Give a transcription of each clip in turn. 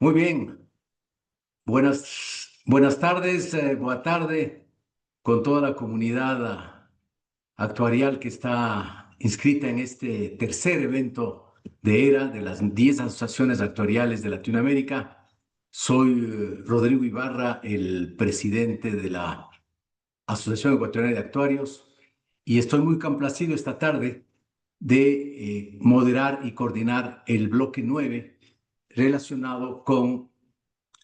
Muy bien, buenas tardes, buena tarde con toda la comunidad actuarial que está inscrita en este tercer evento de ERA de las 10 asociaciones actuariales de Latinoamérica. Soy Rodrigo Ibarra, el presidente de la Asociación Ecuatoriana de Actuarios, y estoy muy complacido esta tarde de moderar y coordinar el bloque 9 relacionado con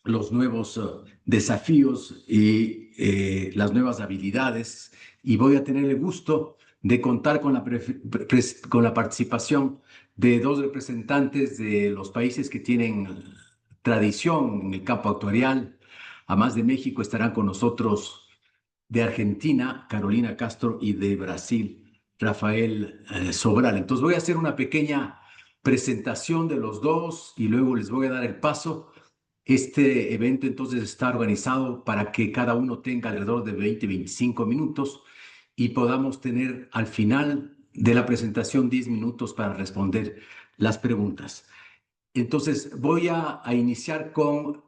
los nuevos desafíos y las nuevas habilidades, y voy a tener el gusto de contar con con la participación de dos representantes de los países que tienen tradición en el campo actuarial. Además de México, estarán con nosotros de Argentina, Carolina Castro, y de Brasil, Rafael Sobral. Entonces voy a hacer una pequeña presentación de los dos y luego les voy a dar el paso. Este evento entonces está organizado para que cada uno tenga alrededor de 20-25 minutos y podamos tener al final de la presentación 10 minutos para responder las preguntas. Entonces voy a iniciar con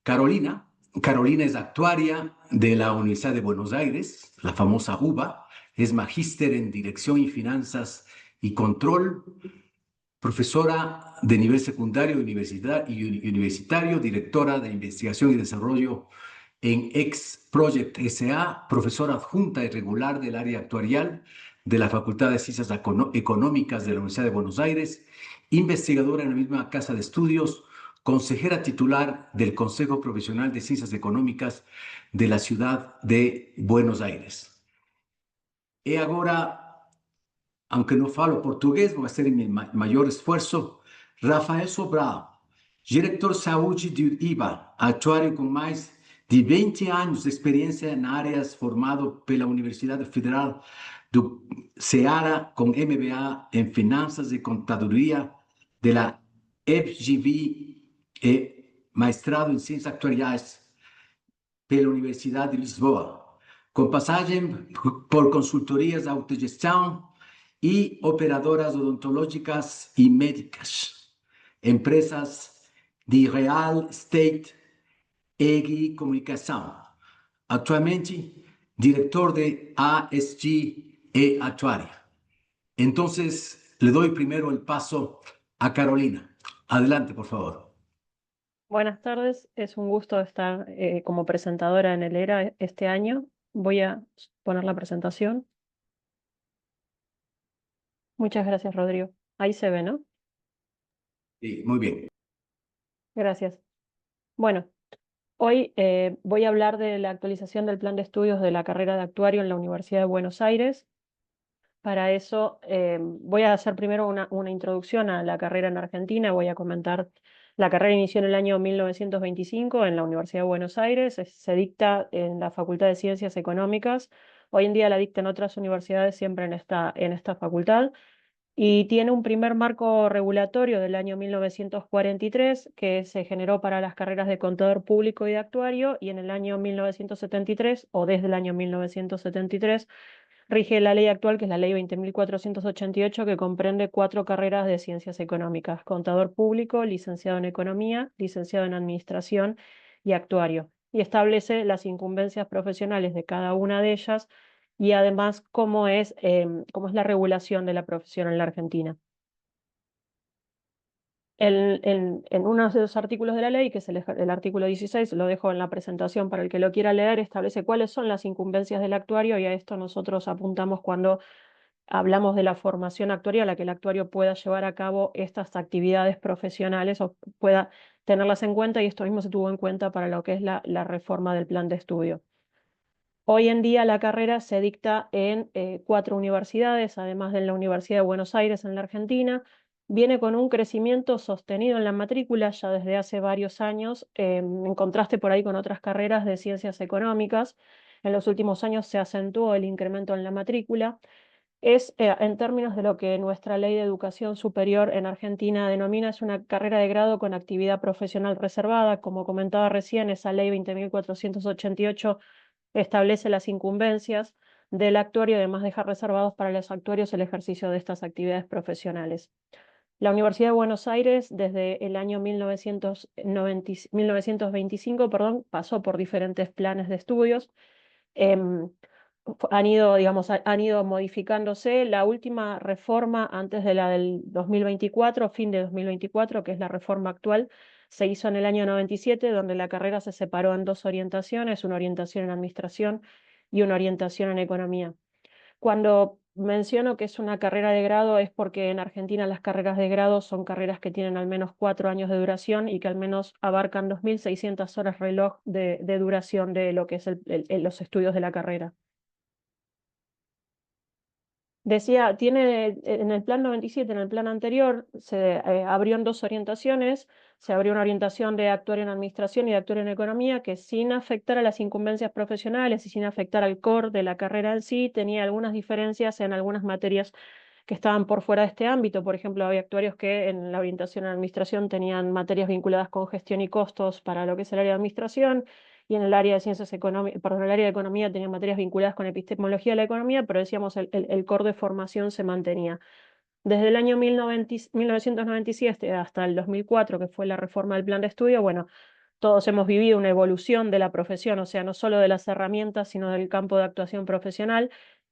Carolina. Carolina es actuaria de la Universidad de Buenos Aires, la famosa UBA, es magíster en Dirección y Finanzas y Control, profesora de nivel secundario y universitario, directora de investigación y desarrollo en Ex Project SA, profesora adjunta y regular del área actuarial de la Facultad de Ciencias Económicas de la Universidad de Buenos Aires, investigadora en la misma casa de estudios, consejera titular del Consejo Profesional de Ciencias Económicas de la ciudad de Buenos Aires. E agora, aunque não falo português, vou fazer meu maior esforço. Rafael Sobral, diretor de saúde de IBA, atuário com mais de 20 anos de experiência na áreas, formado pela Universidade Federal do Ceará, com MBA em Finanças e Contadoria, da FGV e mestrado em Ciências Actuariais pela Universidade de Lisboa, com passagem por consultorias de autogestão y operadoras odontológicas y médicas, empresas de real estate y comunicación. Actualmente, director de ASG e Actuaria. Entonces, le doy primero el paso a Carolina. Adelante, por favor. Buenas tardes, es un gusto estar como presentadora en el ERA este año. Voy a poner la presentación. Muchas gracias, Rodrigo. Ahí se ve, ¿no? Sí, muy bien. Gracias. Bueno, hoy voy a hablar de la actualización del plan de estudios de la carrera de actuario en la Universidad de Buenos Aires. Para eso voy a hacer primero una introducción a la carrera en Argentina. Voy a comentar, la carrera inició en el año 1925 en la Universidad de Buenos Aires. Se dicta en la Facultad de Ciencias Económicas. Hoy en día la dictan otras universidades, siempre en esta facultad. Y tiene un primer marco regulatorio del año 1943 que se generó para las carreras de contador público y de actuario, y en el año 1973, o desde el año 1973, rige la ley actual, que es la ley 20.488, que comprende 4 carreras de ciencias económicas: contador público, licenciado en economía, licenciado en administración y actuario. Y establece las incumbencias profesionales de cada una de ellas y además cómo es la regulación de la profesión en la Argentina. En uno de los artículos de la ley, que es el artículo 16, lo dejo en la presentación para el que lo quiera leer, establece cuáles son las incumbencias del actuario, y a esto nosotros apuntamos cuando hablamos de la formación actuarial, a que el actuario pueda llevar a cabo estas actividades profesionales o pueda tenerlas en cuenta, y esto mismo se tuvo en cuenta para lo que es la reforma del plan de estudio. Hoy en día la carrera se dicta en 4 universidades, además de la Universidad de Buenos Aires en la Argentina. Viene con un crecimiento sostenido en la matrícula ya desde hace varios años, en contraste por ahí con otras carreras de ciencias económicas. En los últimos años se acentuó el incremento en la matrícula. Es, en términos de lo que nuestra ley de educación superior en Argentina denomina, es una carrera de grado con actividad profesional reservada. Como comentaba recién, esa ley 20.488 establece las incumbencias del actuario, además deja reservados para los actuarios el ejercicio de estas actividades profesionales. La Universidad de Buenos Aires, desde el año 1925, perdón, pasó por diferentes planes de estudios. Em, Han ido, digamos, han ido modificándose. La última reforma antes de la del 2024, fin de 2024, que es la reforma actual, se hizo en el año 97, donde la carrera se separó en dos orientaciones, una orientación en administración y una orientación en economía. Cuando menciono que es una carrera de grado es porque en Argentina las carreras de grado son carreras que tienen al menos 4 años de duración y que al menos abarcan 2.600 horas reloj de duración de lo que es los estudios de la carrera. Decía, tiene en el plan 97, en el plan anterior, se abrió en dos orientaciones. Se abrió una orientación de actuario en administración y de actuario en economía que, sin afectar a las incumbencias profesionales y sin afectar al core de la carrera en sí, tenía algunas diferencias en algunas materias que estaban por fuera de este ámbito. Por ejemplo, había actuarios que en la orientación en administración tenían materias vinculadas con gestión y costos para lo que es el área de administración, y en el área de ciencias económicas, perdón, el área de economía tenía materias vinculadas con epistemología de la economía, pero decíamos el core de formación se mantenía. Desde el año 1997 hasta el 2004, que fue la reforma del plan de estudio, bueno, todos hemos vivido una evolución de la profesión, o sea, no solo de las herramientas, sino del campo de actuación profesional,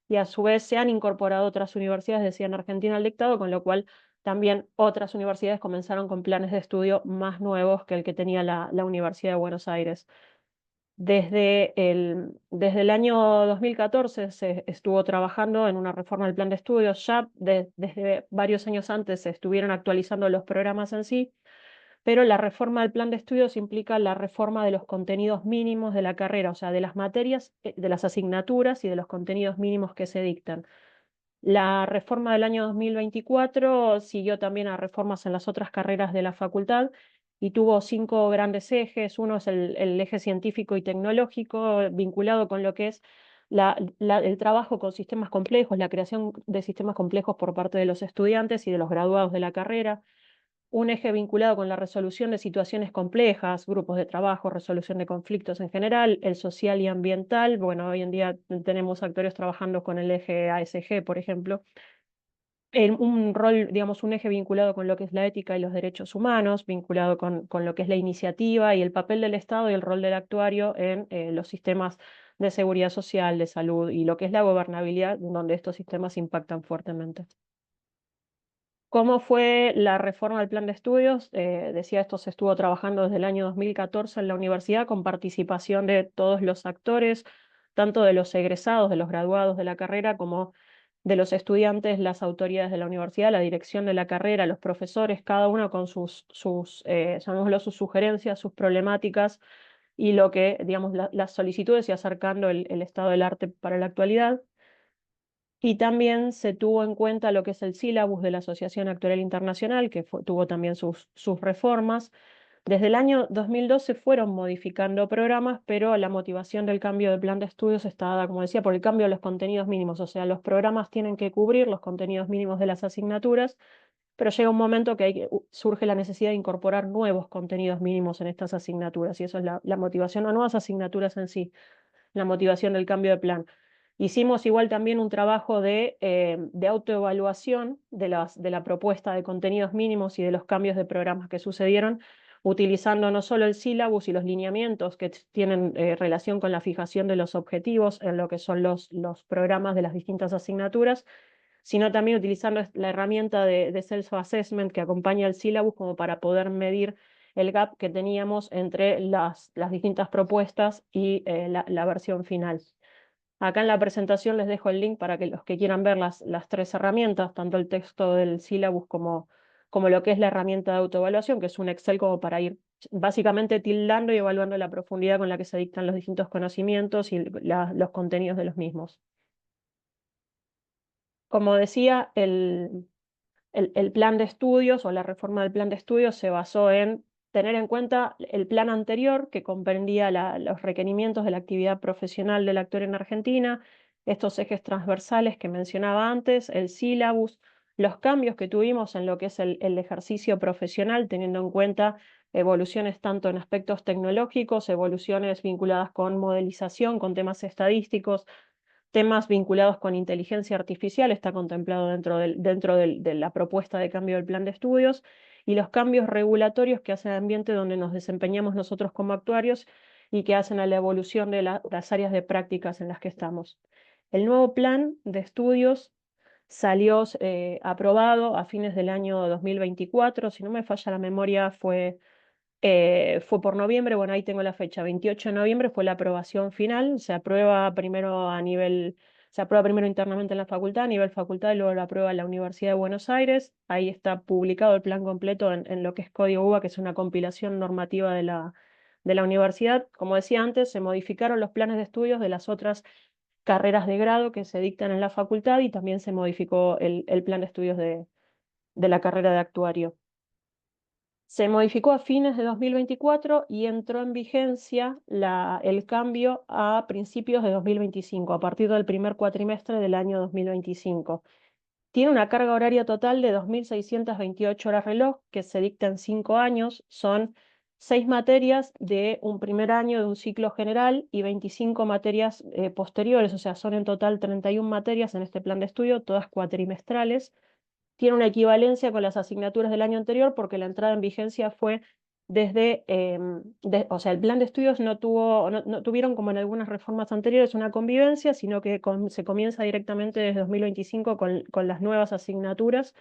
y a su vez se han incorporado otras universidades, decía en Argentina al dictado, con lo cual también otras universidades comenzaron con planes de estudio más nuevos que el que tenía la Universidad de Buenos Aires. Desde el año 2014 se estuvo trabajando en una reforma del plan de estudios. Ya desde varios años antes se estuvieron actualizando los programas en sí, pero la reforma del plan de estudios implica la reforma de los contenidos mínimos de la carrera, o sea, de las materias, de las asignaturas y de los contenidos mínimos que se dictan. La reforma del año 2024 siguió también a reformas en las otras carreras de la facultad y tuvo 5 grandes ejes. Uno es el eje científico y tecnológico, vinculado con lo que es el trabajo con sistemas complejos, la creación de sistemas complejos por parte de los estudiantes y de los graduados de la carrera. Un eje vinculado con la resolución de situaciones complejas, grupos de trabajo, resolución de conflictos en general, el social y ambiental. Bueno, hoy en día tenemos actores trabajando con el eje ASG, por ejemplo. Un rol, digamos, un eje vinculado con lo que es la ética y los derechos humanos, vinculado con lo que es la iniciativa y el papel del Estado y el rol del actuario en los sistemas de seguridad social, de salud y lo que es la gobernabilidad, donde estos sistemas impactan fuertemente. ¿Cómo fue la reforma del plan de estudios? Decía, esto se estuvo trabajando desde el año 2014 en la universidad con participación de todos los actores, tanto de los egresados, de los graduados de la carrera, como de los estudiantes, las autoridades de la universidad, la dirección de la carrera, los profesores, cada uno con llamémoslo, sus sugerencias, sus problemáticas y lo que, digamos, las solicitudes y acercando el estado del arte para la actualidad. Y también se tuvo en cuenta lo que es el sílabus de la Asociación Actuarial Internacional, que tuvo también sus reformas. Desde el año 2012 fueron modificando programas, pero la motivación del cambio de plan de estudios está dada, como decía, por el cambio de los contenidos mínimos. O sea, los programas tienen que cubrir los contenidos mínimos de las asignaturas, pero llega un momento que surge la necesidad de incorporar nuevos contenidos mínimos en estas asignaturas, y eso es la motivación, no nuevas asignaturas en sí, la motivación del cambio de plan. Hicimos igual también un trabajo de autoevaluación de la propuesta de contenidos mínimos y de los cambios de programas que sucedieron, utilizando no solo el sílabus y los lineamientos que tienen relación con la fijación de los objetivos en lo que son los programas de las distintas asignaturas, sino también utilizando la herramienta de self-assessment que acompaña el sílabus como para poder medir el gap que teníamos entre las distintas propuestas y la versión final. Acá en la presentación les dejo el link para que los que quieran ver las 3 herramientas, tanto el texto del sílabus como lo que es la herramienta de autoevaluación, que es un Excel como para ir básicamente tildando y evaluando la profundidad con la que se dictan los distintos conocimientos y los contenidos de los mismos. Como decía, el plan de estudios o la reforma del plan de estudios se basó en tener en cuenta el plan anterior, que comprendía los requerimientos de la actividad profesional del actor en Argentina, estos ejes transversales que mencionaba antes, el sílabus, los cambios que tuvimos en lo que es el ejercicio profesional, teniendo en cuenta evoluciones tanto en aspectos tecnológicos, evoluciones vinculadas con modelización, con temas estadísticos, Temas vinculados con inteligencia artificial está contemplado de la propuesta de cambio del plan de estudios, y los cambios regulatorios que hacen al ambiente donde nos desempeñamos nosotros como actuarios y que hacen a la evolución de las áreas de prácticas en las que estamos. El nuevo plan de estudios salió aprobado a fines del año 2024, si no me falla la memoria, fue por noviembre. Bueno, ahí tengo la fecha, 28 de noviembre fue la aprobación final. Se aprueba primero internamente en la facultad, a nivel facultad, y luego lo aprueba la Universidad de Buenos Aires. Ahí está publicado el plan completo en lo que es Código UBA, que es una compilación normativa de la universidad. Como decía antes, se modificaron los planes de estudios de las otras carreras de grado que se dictan en la facultad, y también se modificó el plan de estudios de la carrera de actuario. Se modificó a fines de 2024 y entró en vigencia el cambio a principios de 2025, a partir del primer cuatrimestre del año 2025. Tiene una carga horaria total de 2.628 horas reloj, que se dicta en 5 años. Son 6 materias de un primer año de un ciclo general y 25 materias posteriores, o sea, son en total 31 materias en este plan de estudio, todas cuatrimestrales. Tiene una equivalencia con las asignaturas del año anterior porque la entrada en vigencia fue o sea, el plan de estudios no tuvieron, como en algunas reformas anteriores, una convivencia, sino que se comienza directamente desde 2025 con las nuevas asignaturas,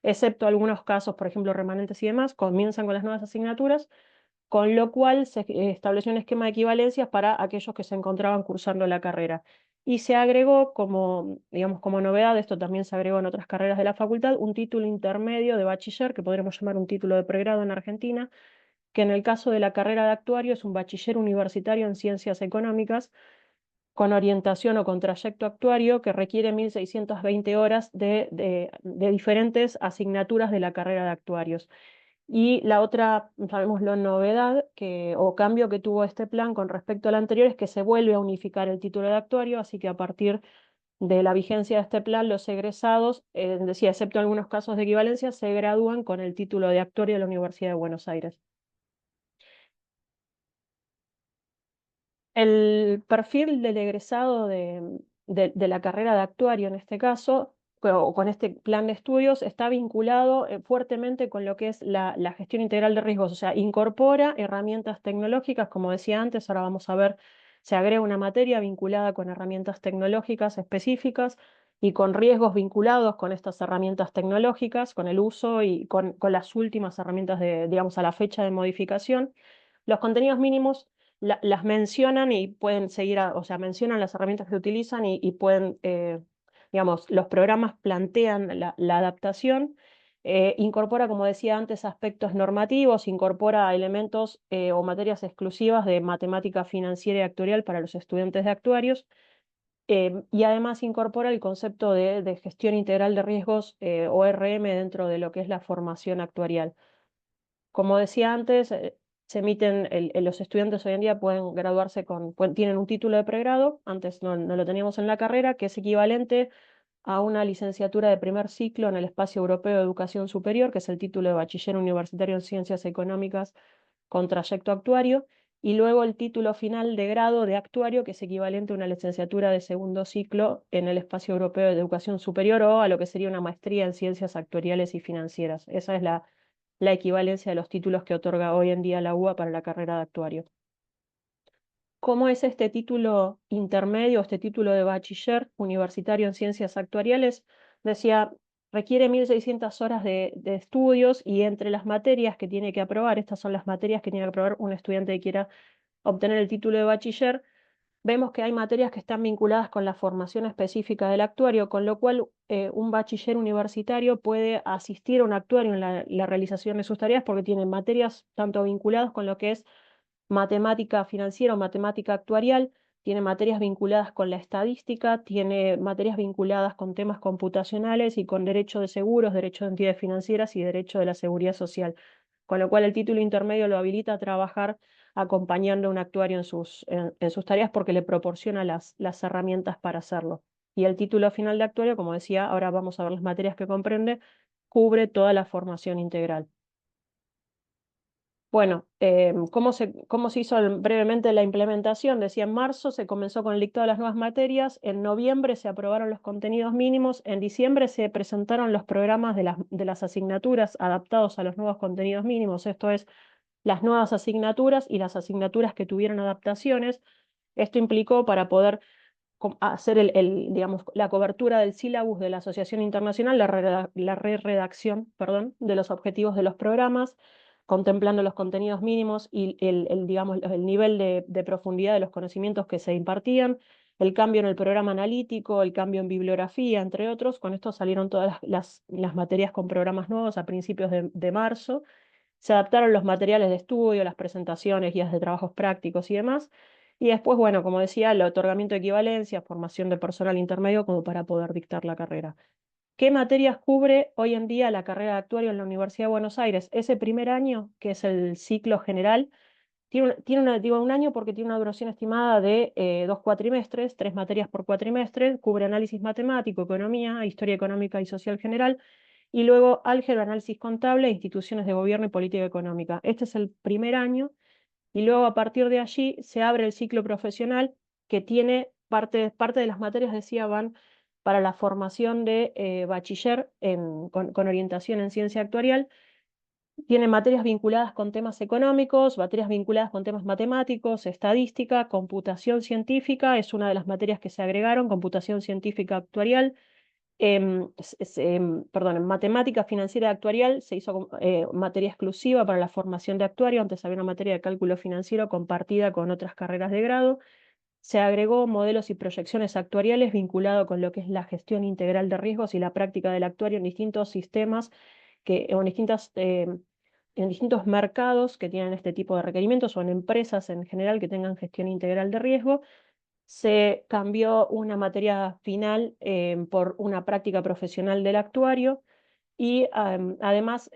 excepto algunos casos, por ejemplo, remanentes y demás, comienzan con las nuevas asignaturas, con lo cual se estableció un esquema de equivalencias para aquellos que se encontraban cursando la carrera. Y se agregó como, digamos, como novedad, esto también se agregó en otras carreras de la facultad, un título intermedio de bachiller, que podríamos llamar un título de pregrado en Argentina, que en el caso de la carrera de actuario es un bachiller universitario en ciencias económicas, con orientación o con trayecto actuario, que requiere 1.620 horas de diferentes asignaturas de la carrera de actuarios. Y la otra, llamémoslo novedad, o cambio que tuvo este plan con respecto al anterior, es que se vuelve a unificar el título de actuario, así que a partir de la vigencia de este plan, los egresados, decía, excepto algunos casos de equivalencia, se gradúan con el título de actuario de la Universidad de Buenos Aires. El perfil del egresado de la carrera de actuario, en este caso, o con este plan de estudios, está vinculado fuertemente con lo que es la gestión integral de riesgos, o sea, incorpora herramientas tecnológicas, como decía antes. Ahora vamos a ver, se agrega una materia vinculada con herramientas tecnológicas específicas y con riesgos vinculados con estas herramientas tecnológicas, con el uso y con las últimas herramientas digamos, a la fecha de modificación. Los contenidos mínimos las mencionan y pueden seguir, o sea, mencionan las herramientas que utilizan y pueden, digamos, los programas plantean la adaptación. Incorpora, como decía antes, aspectos normativos, incorpora elementos o materias exclusivas de matemática financiera y actuarial para los estudiantes de actuarios, y además incorpora el concepto de gestión integral de riesgos, ORM, dentro de lo que es la formación actuarial. Como decía antes, los estudiantes hoy en día pueden graduarse tienen un título de pregrado. Antes no lo teníamos en la carrera, que es equivalente a una licenciatura de primer ciclo en el Espacio Europeo de Educación Superior, que es el título de bachiller universitario en Ciencias Económicas con trayecto actuario, y luego el título final de grado de actuario, que es equivalente a una licenciatura de segundo ciclo en el Espacio Europeo de Educación Superior, o a lo que sería una maestría en Ciencias Actuariales y Financieras. Esa es la equivalencia de los títulos que otorga hoy en día la UBA para la carrera de actuario. ¿Cómo es este título intermedio, este título de bachiller universitario en ciencias actuariales? Decía, requiere 1.600 horas de estudios, y entre las materias que tiene que aprobar, estas son las materias que tiene que aprobar un estudiante que quiera obtener el título de bachiller. Vemos que hay materias que están vinculadas con la formación específica del actuario, con lo cual un bachiller universitario puede asistir a un actuario en la realización de sus tareas, porque tiene materias tanto vinculadas con lo que es matemática financiera o matemática actuarial, tiene materias vinculadas con la estadística, tiene materias vinculadas con temas computacionales y con derecho de seguros, derecho de entidades financieras y derecho de la seguridad social. Con lo cual el título intermedio lo habilita a trabajar acompañando a un actuario en sus tareas, porque le proporciona las herramientas para hacerlo. Y el título final de actuario, como decía, ahora vamos a ver las materias que comprende, cubre toda la formación integral. Bueno, ¿cómo se hizo brevemente la implementación? Decía, en marzo se comenzó con el dictado de las nuevas materias, en noviembre se aprobaron los contenidos mínimos, en diciembre se presentaron los programas de las asignaturas adaptados a los nuevos contenidos mínimos, esto es, las nuevas asignaturas y las asignaturas que tuvieron adaptaciones. Esto implicó para poder hacer digamos, la cobertura del sílabus de la Asociación Internacional, la re-redacción, perdón, de los objetivos de los programas, contemplando los contenidos mínimos y digamos, el nivel de profundidad de los conocimientos que se impartían, el cambio en el programa analítico, el cambio en bibliografía, entre otros. Con esto salieron todas las materias con programas nuevos a principios de marzo. Se adaptaron los materiales de estudio, las presentaciones, guías de trabajos prácticos y demás. Y después, bueno, como decía, el otorgamiento de equivalencia, formación de personal intermedio como para poder dictar la carrera. ¿Qué materias cubre hoy en día la carrera de actuario en la Universidad de Buenos Aires? Ese primer año, que es el ciclo general, digo un año porque tiene una duración estimada de 2 cuatrimestres, 3 materias por cuatrimestre, cubre análisis matemático, economía, historia económica y social general, y luego álgebra, análisis contable, instituciones de gobierno y política económica. Este es el primer año, y luego a partir de allí se abre el ciclo profesional que tiene parte de las materias, decía, van para la formación de bachiller con orientación en ciencia actuarial. Tiene materias vinculadas con temas económicos, materias vinculadas con temas matemáticos, estadística, computación científica, es una de las materias que se agregaron, computación científica actuarial. Perdón, en matemática financiera actuarial se hizo materia exclusiva para la formación de actuario. Antes había una materia de cálculo financiero compartida con otras carreras de grado. Se agregó modelos y proyecciones actuariales vinculado con lo que es la gestión integral de riesgos y la práctica del actuario en distintos sistemas o en distintos mercados que tienen este tipo de requerimientos o en empresas en general que tengan gestión integral de riesgo. Se cambió una materia final por una práctica profesional del actuario y además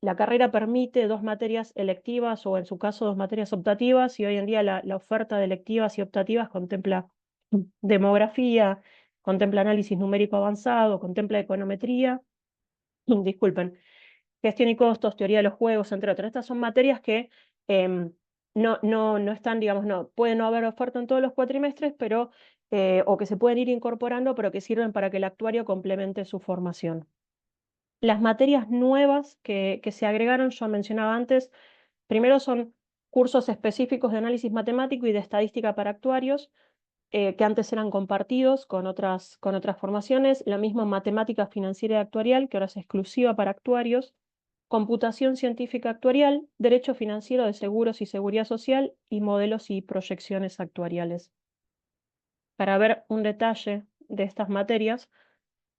la carrera permite 2 materias electivas o en su caso 2 materias optativas, y hoy en día la oferta de electivas y optativas contempla demografía, contempla análisis numérico avanzado, contempla econometría, disculpen, gestión y costos, teoría de los juegos, entre otras. Estas son materias que no están, digamos, puede no haber oferta en todos los cuatrimestres, pero, o que se pueden ir incorporando, pero que sirven para que el actuario complemente su formación. Las materias nuevas que se agregaron, yo mencionaba antes, primero son cursos específicos de análisis matemático y de estadística para actuarios, que antes eran compartidos con otras formaciones, la misma matemática financiera y actuarial, que ahora es exclusiva para actuarios, computación científica actuarial, derecho financiero de seguros y seguridad social, y modelos y proyecciones actuariales. Para ver un detalle de estas materias,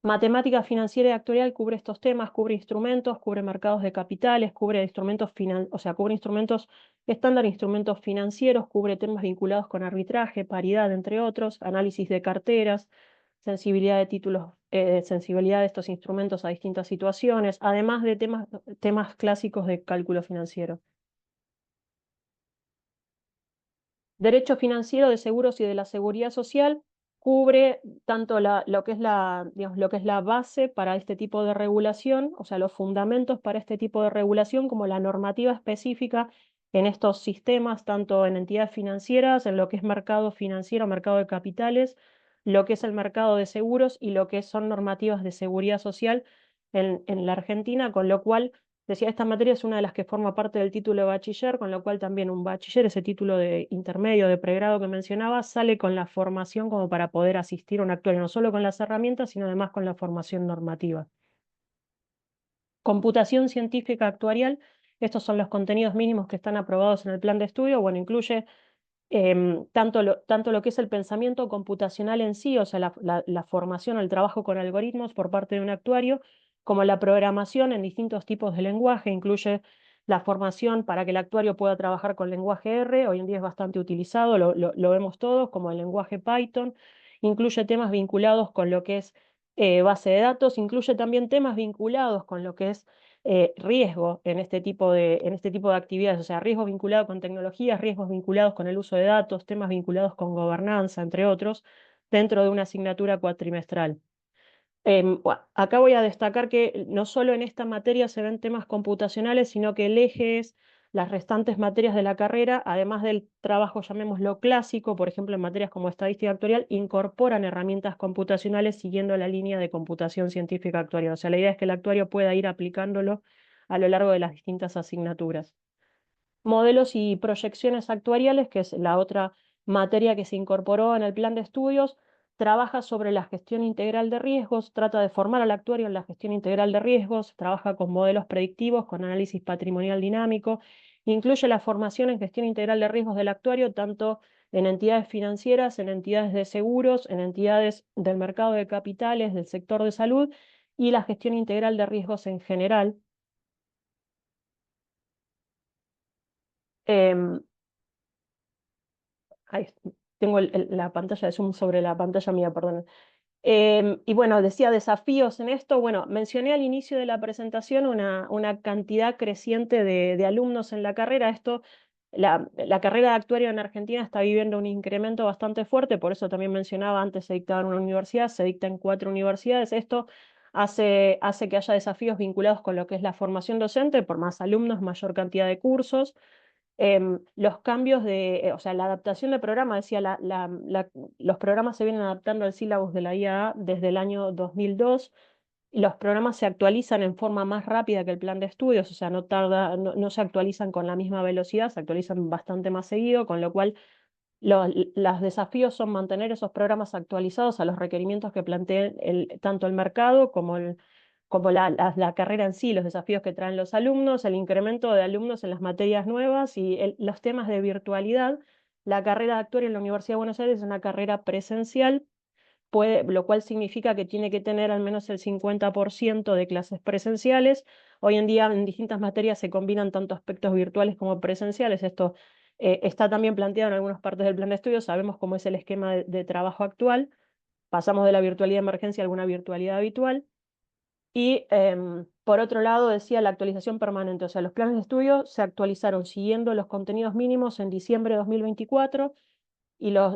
matemática financiera y actuarial cubre estos temas, cubre instrumentos, cubre mercados de capitales, cubre instrumentos cubre instrumentos estándar, instrumentos financieros, cubre temas vinculados con arbitraje, paridad, entre otros, análisis de carteras, sensibilidad de títulos, sensibilidad de estos instrumentos a distintas situaciones, además de temas clásicos de cálculo financiero. Derecho financiero de seguros y de la seguridad social cubre tanto lo que es digamos, lo que es la base para este tipo de regulación, o sea, los fundamentos para este tipo de regulación, como la normativa específica en estos sistemas, tanto en entidades financieras, en lo que es mercado financiero, mercado de capitales, lo que es el mercado de seguros y lo que son normativas de seguridad social en la Argentina, con lo cual decía, esta materia es una de las que forma parte del título de bachiller, con lo cual también un bachiller, ese título de intermedio, de pregrado que mencionaba, sale con la formación como para poder asistir a un actuario, no solo con las herramientas, sino además con la formación normativa. Computación científica actuarial, estos son los contenidos mínimos que están aprobados en el plan de estudio. Bueno, incluye tanto lo que es el pensamiento computacional en sí, o sea, la formación, el trabajo con algoritmos por parte de un actuario, como la programación en distintos tipos de lenguaje, incluye la formación para que el actuario pueda trabajar con lenguaje R, hoy en día es bastante utilizado, lo vemos todos, como el lenguaje Python, incluye temas vinculados con lo que es base de datos, incluye también temas vinculados con lo que es riesgo en este tipo de actividades, o sea, riesgos vinculados con tecnologías, riesgos vinculados con el uso de datos, temas vinculados con gobernanza, entre otros, dentro de una asignatura cuatrimestral. Acá voy a destacar que no solo en esta materia se ven temas computacionales, sino que el eje es las restantes materias de la carrera, además del trabajo, llamémoslo clásico, por ejemplo, en materias como estadística actuarial, incorporan herramientas computacionales siguiendo la línea de computación científica actuarial. O sea, la idea es que el actuario pueda ir aplicándolo a lo largo de las distintas asignaturas. Modelos y proyecciones actuariales, que es la otra materia que se incorporó en el plan de estudios, trabaja sobre la gestión integral de riesgos, trata de formar al actuario en la gestión integral de riesgos, trabaja con modelos predictivos, con análisis patrimonial dinámico, incluye la formación en gestión integral de riesgos del actuario, tanto en entidades financieras, en entidades de seguros, en entidades del mercado de capitales, del sector de salud, y la gestión integral de riesgos en general. Em, Ahí tengo la pantalla de Zoom sobre la pantalla mía, perdón. Y bueno, decía desafíos en esto. Bueno, mencioné al inicio de la presentación una cantidad creciente de alumnos en la carrera. La carrera de actuario en Argentina está viviendo un incremento bastante fuerte, por eso también mencionaba antes se dictaba en una universidad, se dicta en 4 universidades. Esto hace que haya desafíos vinculados con lo que es la formación docente, por más alumnos, mayor cantidad de cursos. Los cambios o sea, la adaptación de programa, decía, los programas se vienen adaptando al sílabus de la IAA desde el año 2002. Y los programas se actualizan en forma más rápida que el plan de estudios, o sea, no se actualizan con la misma velocidad, se actualizan bastante más seguido, con lo cual los desafíos son mantener esos programas actualizados a los requerimientos que planteen tanto el mercado como la carrera en sí, los desafíos que traen los alumnos, el incremento de alumnos en las materias nuevas y los temas de virtualidad. La carrera de actuario en la Universidad de Buenos Aires es una carrera presencial, lo cual significa que tiene que tener al menos el 50% de clases presenciales. Hoy en día en distintas materias se combinan tanto aspectos virtuales como presenciales. Esto está también planteado en algunas partes del plan de estudio. Sabemos cómo es el esquema de trabajo actual. Pasamos de la virtualidad de emergencia a alguna virtualidad habitual. Y por otro lado, decía la actualización permanente, o sea, los planes de estudio se actualizaron siguiendo los contenidos mínimos en diciembre de 2024 y los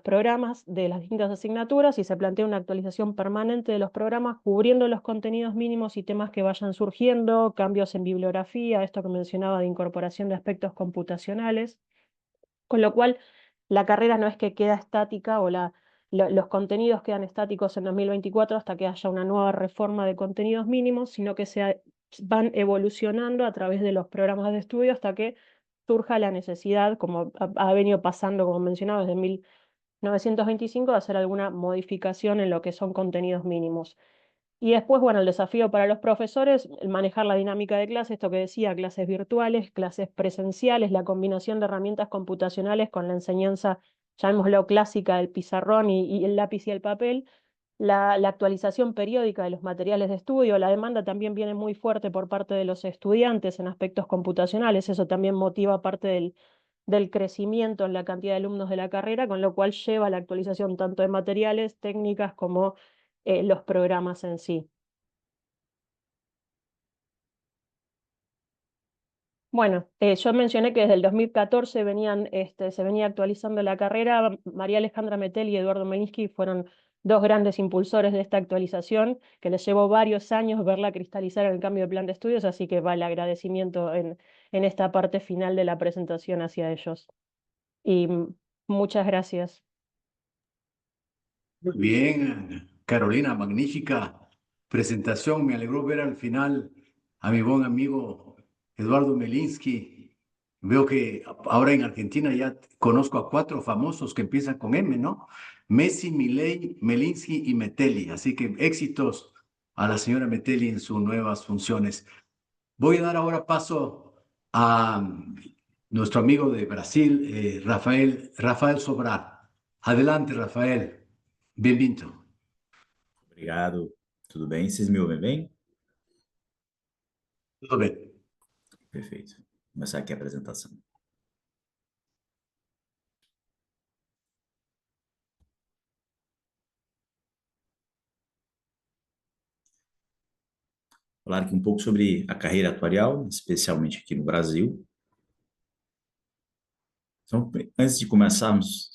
programas de las distintas asignaturas, y se plantea una actualización permanente de los programas cubriendo los contenidos mínimos y temas que vayan surgiendo, cambios en bibliografía, esto que mencionaba de incorporación de aspectos computacionales, con lo cual la carrera no es que queda estática o los contenidos quedan estáticos en 2024 hasta que haya una nueva reforma de contenidos mínimos, sino que van evolucionando a través de los programas de estudio hasta que surja la necesidad, como ha venido pasando, como mencionaba, desde 1925, de hacer alguna modificación en lo que son contenidos mínimos. Y después, bueno, el desafío para los profesores, el manejar la dinámica de clase, esto que decía, clases virtuales, clases presenciales, la combinación de herramientas computacionales con la enseñanza, llamémoslo clásica, del pizarrón y el lápiz y el papel, la actualización periódica de los materiales de estudio. La demanda también viene muy fuerte por parte de los estudiantes en aspectos computacionales, eso también motiva parte del crecimiento en la cantidad de alumnos de la carrera, con lo cual lleva a la actualización tanto de materiales, técnicas como los programas en sí. Bueno, yo mencioné que desde el 2014 se venía actualizando la carrera. María Alejandra Metel y Eduardo Melinsky fueron dos grandes impulsores de esta actualización, que les llevó varios años verla cristalizar en el cambio de plan de estudios, así que va el agradecimiento en esta parte final de la presentación hacia ellos. Y muchas gracias. Muy bien, Carolina, magnífica presentación. Me alegró ver al final a mi buen amigo Eduardo Melinsky. Veo que ahora en Argentina ya conozco a 4 famosos que empiezan con M, ¿no? Messi, Milei, Melinsky y Metelli. Así que éxitos a la señora Metelli en sus nuevas funciones. Voy a dar ahora paso a nuestro amigo de Brasil, Rafael Sobrar. Adelante, Rafael. Bem-vindo. Obrigado. Tudo bem? Vocês me ouvem bem? Tudo bem. Perfeito. Vou começar aqui a apresentação. Falar aqui um pouco sobre a carreira atuarial, especialmente aqui no Brasil. Então, antes de começarmos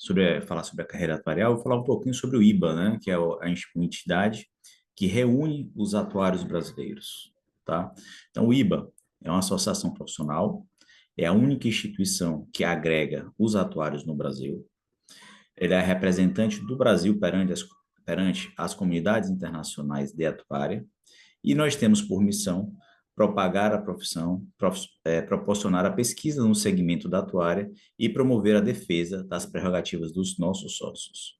falar sobre a carreira atuarial, vou falar um pouquinho sobre o IBA, né, que é a entidade que reúne os atuários brasileiros, tá? Então, o IBA é uma associação profissional, é a única instituição que agrega os atuários no Brasil. Ele é representante do Brasil perante as comunidades internacionais de atuária, e nós temos por missão propagar a profissão, proporcionar a pesquisa no segmento da atuária e promover a defesa das prerrogativas dos nossos sócios.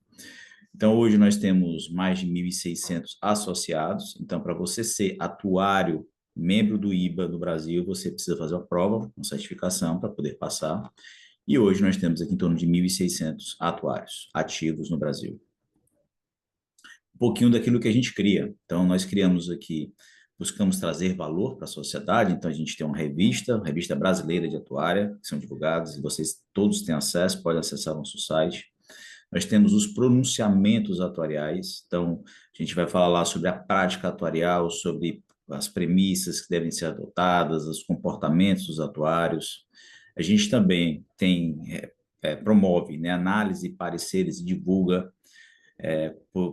Então, hoje nós temos mais de 1.600 associados. Então, para você ser atuário, membro do IBA do Brasil, você precisa fazer uma prova, uma certificação para poder passar. E hoje nós temos aqui em torno de 1.600 atuários ativos no Brasil. Um pouquinho daquilo que a gente cria. Então, nós criamos aqui, buscamos trazer valor para a sociedade. Então, a gente tem uma revista brasileira de atuária, que são divulgadas, e vocês todos têm acesso, podem acessar nosso site. Nós temos os pronunciamentos atuariais, então a gente vai falar lá sobre a prática atuarial, sobre as premissas que devem ser adotadas, os comportamentos dos atuários. A gente também promove, né, análise, pareceres e divulga,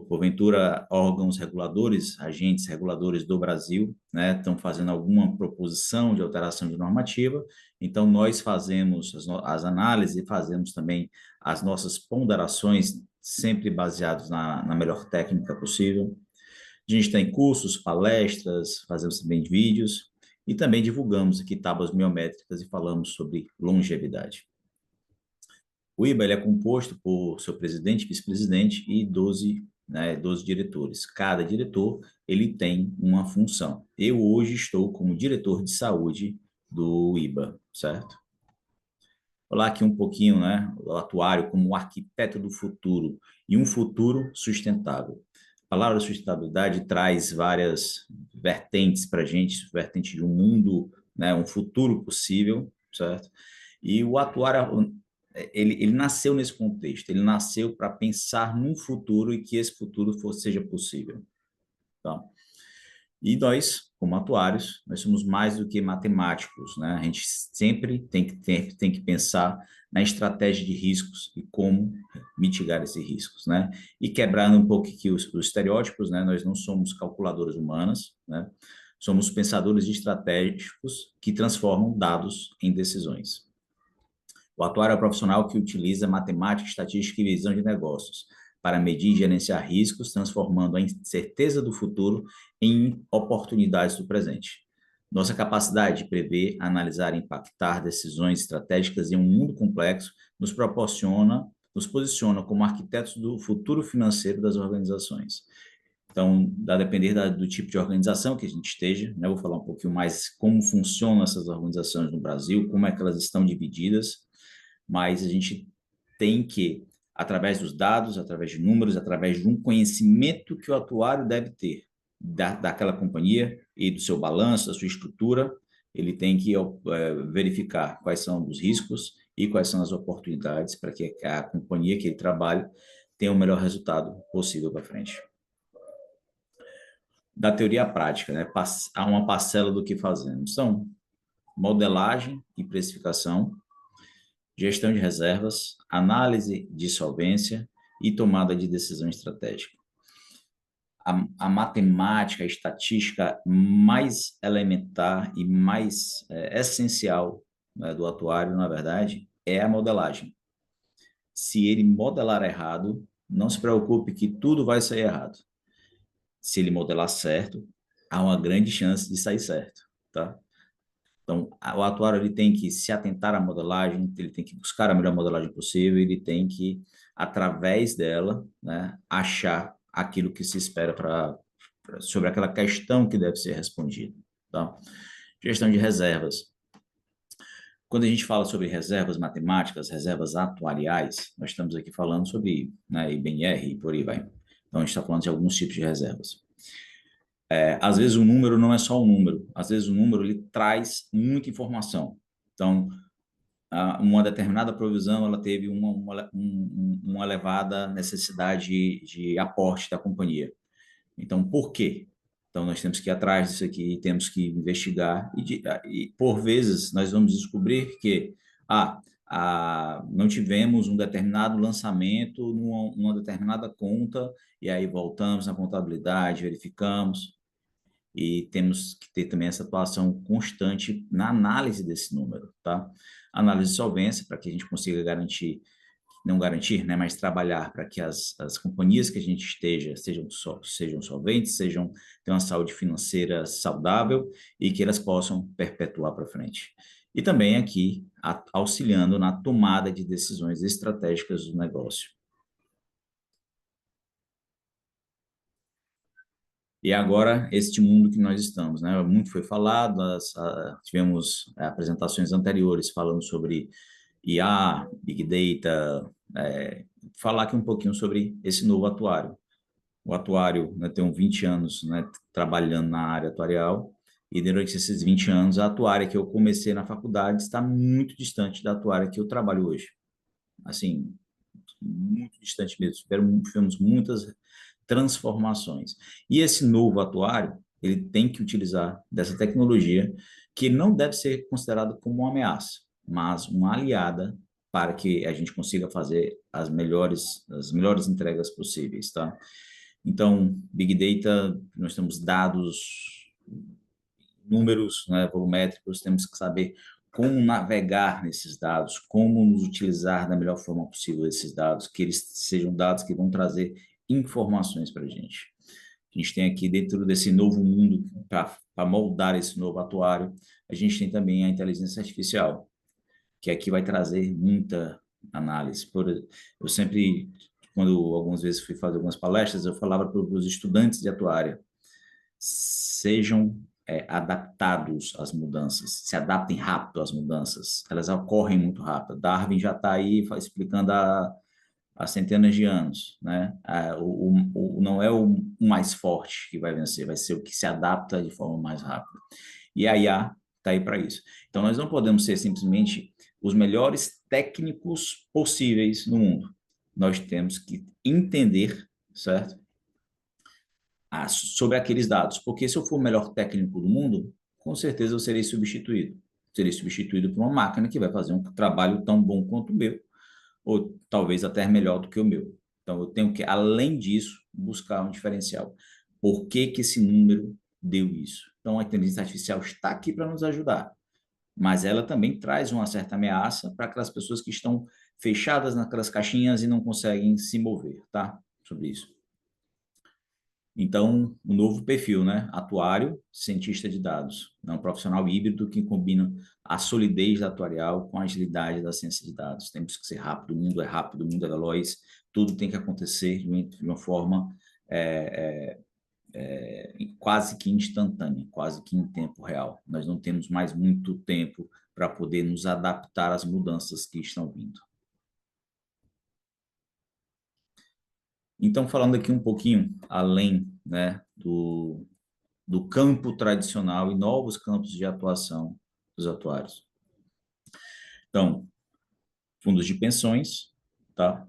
porventura, órgãos reguladores, agentes reguladores do Brasil, né, estão fazendo alguma proposição de alteração de normativa, então nós fazemos as análises e fazemos também as nossas ponderações, sempre baseados na melhor técnica possível. A gente tem cursos, palestras, fazemos também vídeos, e também divulgamos aqui tábuas biométricas e falamos sobre longevidade. O IBA ele é composto por seu presidente, vice-presidente e 12 diretores. Cada diretor ele tem uma função. Eu hoje estou como diretor de saúde do IBA, certo? Vou falar aqui um pouquinho, né, o atuário como o arquiteto do futuro e um futuro sustentável. A palavra sustentabilidade traz várias vertentes para a gente, vertente de um mundo, né, um futuro possível, certo? E o atuário ele nasceu nesse contexto, ele nasceu para pensar num futuro e que esse futuro seja possível. Tá? E nós, como atuários, nós somos mais do que matemáticos, né? A gente sempre tem que pensar na estratégia de riscos e como mitigar esses riscos, né? E quebrando um pouco aqui os estereótipos, né? Nós não somos calculadoras humanas, né? Somos pensadores estratégicos que transformam dados em decisões. O atuário é o profissional que utiliza matemática, estatística e visão de negócios para medir e gerenciar riscos, transformando a incerteza do futuro em oportunidades do presente. Nossa capacidade de prever, analisar e impactar decisões estratégicas em um mundo complexo nos posiciona como arquitetos do futuro financeiro das organizações. Então, a depender do tipo de organização que a gente esteja, né, eu vou falar um pouquinho mais como funcionam essas organizações no Brasil, como é que elas estão divididas, mas a gente tem que, através dos dados, através de números, através de um conhecimento que o atuário deve ter daquela companhia e do seu balanço, da sua estrutura, ele tem que verificar quais são os riscos e quais são as oportunidades para que a companhia que ele trabalha tenha o melhor resultado possível para frente. Da teoria à prática, né? Há uma parcela do que fazemos. São modelagem e precificação, gestão de reservas, análise de solvência e tomada de decisão estratégica. A matemática, a estatística mais elementar e mais essencial, né, do atuário, na verdade, é a modelagem. Se ele modelar errado, não se preocupe que tudo vai sair errado. Se ele modelar certo, há uma grande chance de sair certo, tá? Então, o atuário ele tem que se atentar à modelagem, ele tem que buscar a melhor modelagem possível, ele tem que, através dela, né, achar aquilo que se espera sobre aquela questão que deve ser respondida. Tá? Gestão de reservas. Quando a gente fala sobre reservas matemáticas, reservas atuariais, nós estamos aqui falando sobre, né, IBNR e por aí vai. Então, a gente está falando de alguns tipos de reservas. Às vezes o número não é só um número, às vezes o número ele traz muita informação. Então, uma determinada provisão ela teve uma elevada necessidade de aporte da companhia. Então, por quê? Então, nós temos que ir atrás disso aqui, temos que investigar e por vezes, nós vamos descobrir que não tivemos um determinado lançamento numa determinada conta e aí voltamos na contabilidade, verificamos. e temos que ter também essa atuação constante na análise desse número, tá? Análise de solvência, para que a gente consiga garantir, não garantir, né, mas trabalhar para que as companhias que a gente esteja sejam solventes, tenham uma saúde financeira saudável e que elas possam perpetuar para frente. E também aqui auxiliando na tomada de decisões estratégicas do negócio. E agora, este mundo que nós estamos, né? Muito foi falado, tivemos apresentações anteriores falando sobre IA, Big Data, falar aqui um pouquinho sobre esse novo atuário. O atuário, né, tem 20 anos, né, trabalhando na área atuarial, e durante esses 20 anos, a atuária que eu comecei na faculdade está muito distante da atuária que eu trabalho hoje. Assim, muito distante mesmo. Tivemos muitas transformações. E esse novo atuário, ele tem que utilizar dessa tecnologia, que não deve ser considerado como uma ameaça, mas uma aliada para que a gente consiga fazer as melhores entregas possíveis, tá? Então, Big Data, nós temos dados, números, né, volumétricos, temos que saber como navegar nesses dados, como nos utilizar da melhor forma possível esses dados, que eles sejam dados que vão trazer informações para a gente. A gente tem aqui, dentro desse novo mundo, para moldar esse novo atuário, a gente tem também a inteligência artificial, que aqui vai trazer muita análise. Eu sempre, quando algumas vezes fui fazer algumas palestras, eu falava para os estudantes de atuária, sejam adaptados às mudanças, se adaptem rápido às mudanças, elas ocorrem muito rápido. Darwin já está aí explicando há centenas de anos, né? Não é o mais forte que vai vencer, vai ser o que se adapta de forma mais rápida. E a IA está aí para isso. Então, nós não podemos ser simplesmente os melhores técnicos possíveis no mundo. Nós temos que entender, certo? Sobre aqueles dados, porque se eu for o melhor técnico do mundo, com certeza eu serei substituído. Serei substituído por uma máquina que vai fazer um trabalho tão bom quanto o meu, ou talvez até melhor do que o meu. Então, eu tenho que, além disso, buscar um diferencial. Por que que esse número deu isso? Então, a inteligência artificial está aqui para nos ajudar, mas ela também traz uma certa ameaça para aquelas pessoas que estão fechadas naquelas caixinhas e não conseguem se mover, tá? Sobre isso. Então, o novo perfil, né? Atuário, cientista de dados. É um profissional híbrido que combina a solidez da atuarial com a agilidade da ciência de dados. Temos que ser rápido, o mundo é rápido, o mundo é veloz, tudo tem que acontecer de uma forma quase que instantânea, quase que em tempo real. Nós não temos mais muito tempo para poder nos adaptar às mudanças que estão vindo. Então, falando aqui um pouquinho além, né, do campo tradicional e novos campos de atuação dos atuários. Então, fundos de pensões, tá?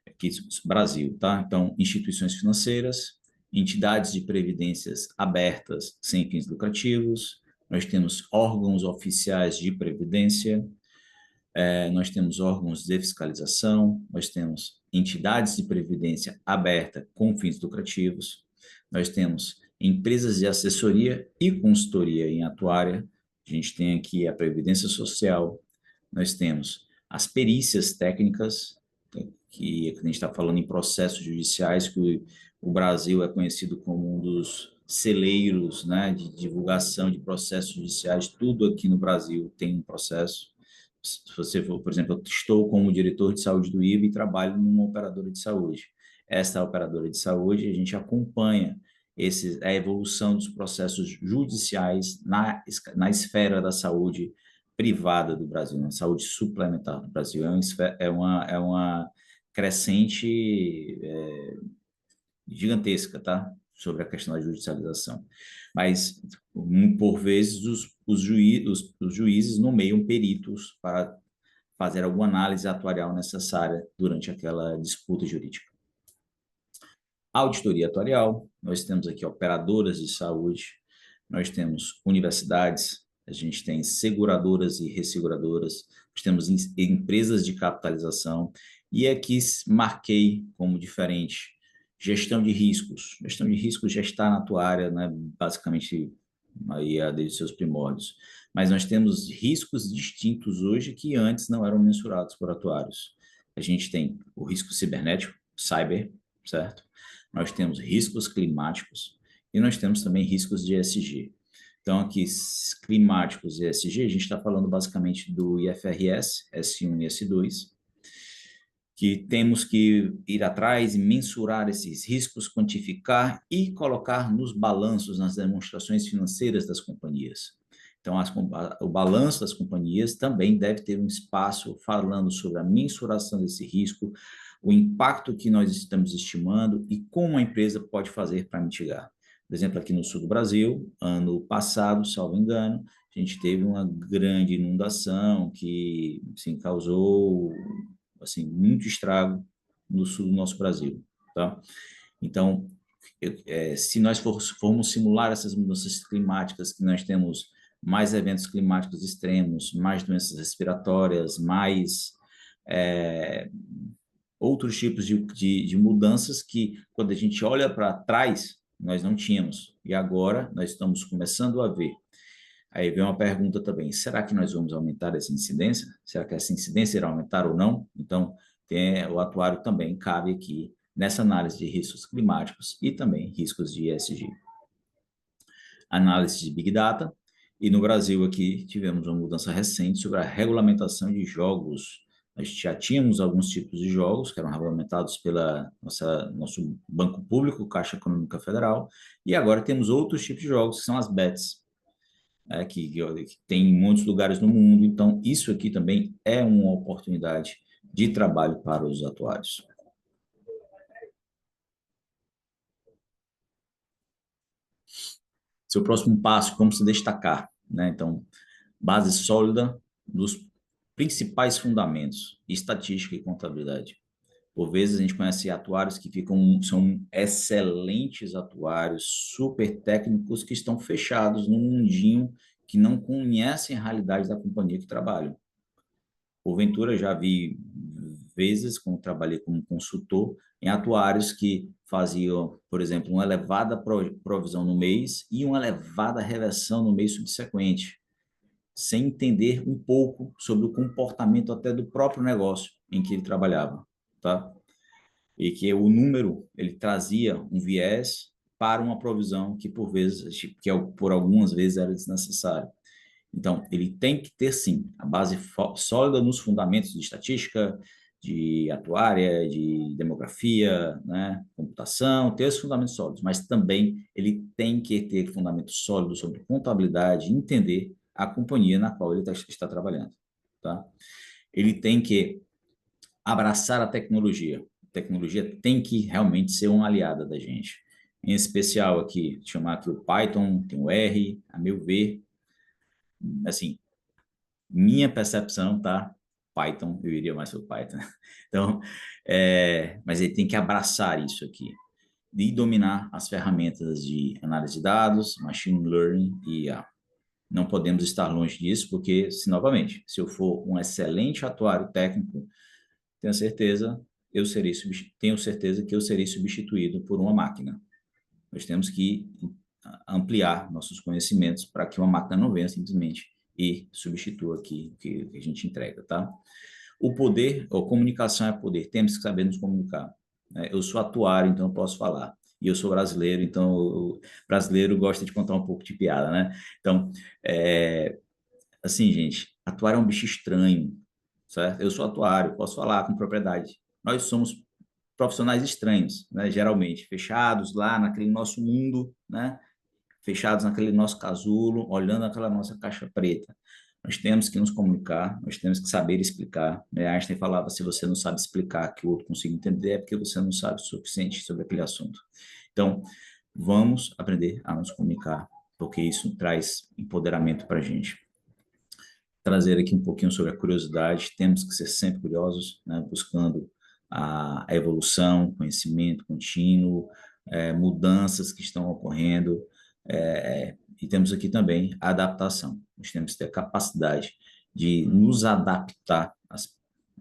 Aqui, Brasil, tá? Então, instituições financeiras, entidades de previdências abertas sem fins lucrativos, nós temos órgãos oficiais de previdência, nós temos órgãos de fiscalização, nós temos entidades de previdência aberta com fins lucrativos, nós temos empresas de assessoria e consultoria em atuária, a gente tem aqui a previdência social, nós temos as perícias técnicas, que a gente está falando em processos judiciais, que o Brasil é conhecido como um dos celeiros, né, de divulgação de processos judiciais, tudo aqui no Brasil tem um processo. Se você for, por exemplo, eu estou como diretor de saúde do IVA e trabalho numa operadora de saúde. Essa operadora de saúde, a gente acompanha a evolução dos processos judiciais na esfera da saúde privada do Brasil, na saúde suplementar do Brasil. É uma crescente gigantesca, tá? Sobre a questão da judicialização. Mas, por vezes, os juízes nomeiam peritos para fazer alguma análise atuarial necessária durante aquela disputa jurídica. Auditoria atuarial, nós temos aqui operadoras de saúde, nós temos universidades, a gente tem seguradoras e resseguradoras, nós temos empresas de capitalização, e aqui marquei como diferente. Gestão de riscos. Gestão de riscos já está na tua área, né? Basicamente, aí desde seus primórdios. Mas nós temos riscos distintos hoje que antes não eram mensurados por atuários. A gente tem o risco cibernético, cyber, certo? Nós temos riscos climáticos e nós temos também riscos de ESG. Então, aqui, climáticos e ESG, a gente está falando basicamente do IFRS, S1 e S2, que temos que ir atrás e mensurar esses riscos, quantificar e colocar nos balanços, nas demonstrações financeiras das companhias. Então, o balanço das companhias também deve ter um espaço falando sobre a mensuração desse risco, o impacto que nós estamos estimando e como a empresa pode fazer para mitigar. Por exemplo, aqui no sul do Brasil, ano passado, salvo engano, a gente teve uma grande inundação que assim, causou assim, muito estrago no sul do nosso Brasil, tá? Então, se nós formos simular essas mudanças climáticas, que nós temos mais eventos climáticos extremos, mais doenças respiratórias, mais outros tipos de mudanças que, quando a gente olha para trás, nós não tínhamos. E agora nós estamos começando a ver. Aí vem uma pergunta também, será que nós vamos aumentar essa incidência? Será que essa incidência irá aumentar ou não? Então, o atuário também cabe aqui nessa análise de riscos climáticos e também riscos de ESG. Análise de Big Data, e no Brasil aqui tivemos uma mudança recente sobre a regulamentação de jogos. Nós já tínhamos alguns tipos de jogos que eram regulamentados pela nosso Banco Público, Caixa Econômica Federal, e agora temos outros tipos de jogos, que são as bets, que tem em muitos lugares no mundo. Então, isso aqui também é uma oportunidade de trabalho para os atuários. Seu próximo passo, como se destacar, né? Então, base sólida dos principais fundamentos, estatística e contabilidade. Por vezes a gente conhece atuários que são excelentes atuários, super técnicos, que estão fechados num mundinho que não conhecem a realidade da companhia que trabalham. Porventura, já vi vezes, como trabalhei como consultor, em atuários que faziam, por exemplo, uma elevada provisão no mês e uma elevada reversão no mês subsequente, sem entender um pouco sobre o comportamento até do próprio negócio em que ele trabalhava, tá? E que o número, ele trazia um viés para uma provisão que, por algumas vezes, era desnecessária. Então, ele tem que ter, sim, a base sólida nos fundamentos de estatística, de atuária, de demografia, né, computação, ter os fundamentos sólidos, mas também ele tem que ter fundamentos sólidos sobre contabilidade, entender a companhia na qual ele está trabalhando, tá? Ele tem que abraçar a tecnologia. A tecnologia tem que realmente ser uma aliada da gente. Em especial aqui, chamar aqui o Python, tem o R, a meu ver, assim, minha percepção, tá? Python, eu iria mais para o Python. Então, mas ele tem que abraçar isso aqui e dominar as ferramentas de análise de dados, machine learning e IA. Não podemos estar longe disso, porque, novamente, se eu for um excelente atuário técnico, tenho certeza que eu serei substituído por uma máquina. Nós temos que ampliar nossos conhecimentos para que uma máquina não venha simplesmente e substitua aqui o que a gente entrega, tá? O poder, a comunicação é poder, temos que saber nos comunicar. Eu sou atuário, então eu posso falar. E eu sou brasileiro, então o brasileiro gosta de contar um pouco de piada, né? Então, assim, gente, atuário é um bicho estranho, certo? Eu sou atuário, posso falar com propriedade. Nós somos profissionais estranhos, né? Geralmente, fechados lá naquele nosso mundo, né? Fechados naquele nosso casulo, olhando aquela nossa caixa preta. Nós temos que nos comunicar, nós temos que saber explicar. Né? Einstein falava, se você não sabe explicar que o outro consiga entender, é porque você não sabe o suficiente sobre aquele assunto. Então, vamos aprender a nos comunicar, porque isso traz empoderamento para a gente. Trazer aqui um pouquinho sobre a curiosidade, temos que ser sempre curiosos, né? Buscando a evolução, conhecimento contínuo, mudanças que estão ocorrendo, e temos aqui também a adaptação. Nós temos que ter a capacidade de nos adaptar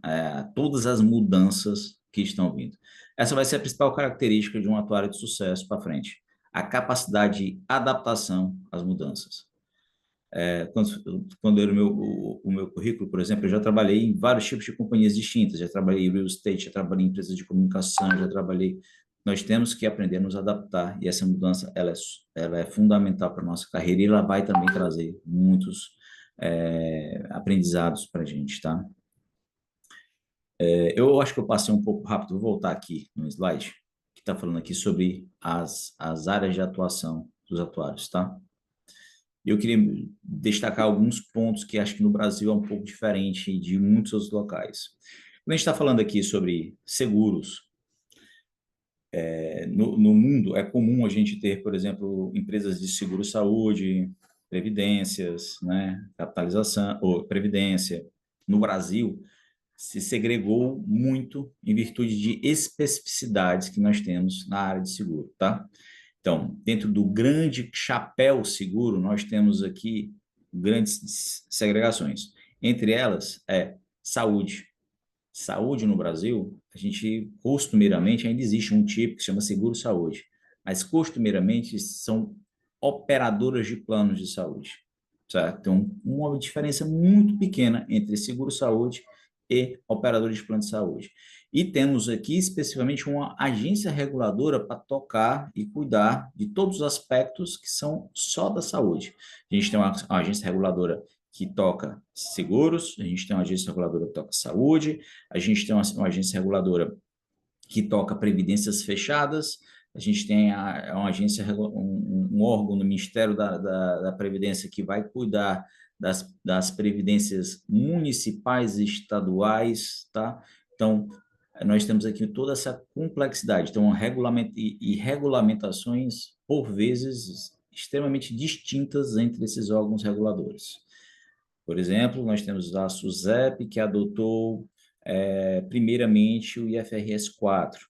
a todas as mudanças que estão vindo. Essa vai ser a principal característica de um atuário de sucesso para frente. A capacidade de adaptação às mudanças. Quando era o meu currículo, por exemplo, eu já trabalhei em vários tipos de companhias distintas, já trabalhei em real estate, já trabalhei em empresas de comunicação, já trabalhei... Nós temos que aprender a nos adaptar, e essa mudança ela é fundamental para a nossa carreira, e ela vai também trazer muitos aprendizados para a gente, tá? Eu acho que eu passei um pouco rápido, vou voltar aqui no slide, que está falando aqui sobre as áreas de atuação dos atuários, tá? Eu queria destacar alguns pontos que acho que no Brasil é um pouco diferente de muitos outros locais. Quando a gente está falando aqui sobre seguros, no mundo é comum a gente ter, por exemplo, empresas de seguro-saúde, previdências, né, capitalização, ou previdência. No Brasil, se segregou muito em virtude de especificidades que nós temos na área de seguro, tá? Então, dentro do grande chapéu seguro, nós temos aqui grandes segregações. Entre elas saúde. Saúde no Brasil, a gente costumeiramente ainda existe um tipo que se chama seguro-saúde, mas costumeiramente são operadoras de planos de saúde, certo? Então, uma diferença muito pequena entre seguro-saúde e operador de plano de saúde. E temos aqui especificamente uma agência reguladora para tocar e cuidar de todos os aspectos que são só da saúde. A gente tem uma agência reguladora que toca seguros, a gente tem uma agência reguladora que toca saúde, a gente tem uma agência reguladora que toca previdências fechadas, a gente tem uma agência, um órgão no Ministério da Previdência que vai cuidar das previdências municipais e estaduais, tá? Então, nós temos aqui toda essa complexidade, então, regulamentações, por vezes, extremamente distintas entre esses órgãos reguladores. Por exemplo, nós temos a SUSEP, que adotou, primeiramente, o IFRS 4.